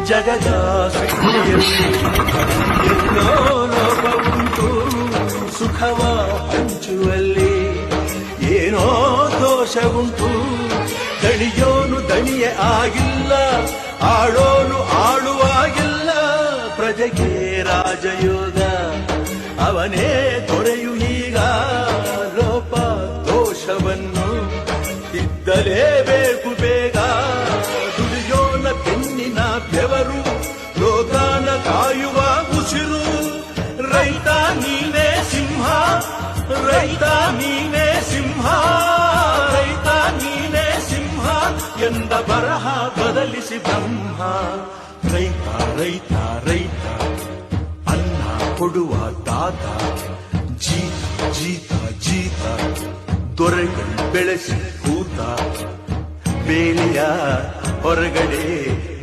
ಜಗದ ಸೃಷ್ಟಿಯಲ್ಲಿ ಎಲ್ಲೋ ಲೋಪ ಉಂಟು ಸುಖವ ಹಂಚುವಲ್ಲಿ ಏನೋ ದೋಷ ಉಂಟು ದಣಿಯೋನು ದಣಿಯೇ ಆಗಿಲ್ಲ ಆಳೋನು ಆಳುವಾಗಿಲ್ಲ ಪ್ರಜೆಗೆ ರಾಜಯೋಗ ಅವನೇ ದೊರೆಯು ಈಗ ಲೋಪ ದೋಷವನ್ನು ತಿದ್ದಲೇಬೇಕು ಬೇಗ ದುಡಿಯೋನ ಬೆನ್ನಿನ ಬೆವರು ಲೋಕಾನ ಕಾಯುವ ಉಸಿರು ರೈತ ನೀನೇ ಸಿಂಹ ರೈತ ನೀನೇ ಸಿಂಹ ರೈತ ನೀನೇ ಸಿಂಹ ಎಂದ ಬರಹ ಬದಲಿಸಿ ಬ್ರಹ್ಮ ರೈತ ರೈತ ರೈತ ಅನ್ನ ಕೊಡುವ ದಾತ ಜೀತ ಜೀತ ಜೀತ ದೊರೆಗಳು ಬೆಳೆಸಿ ಕೂತ ಬೇಲಿಯ ಹೊರಗಡೆ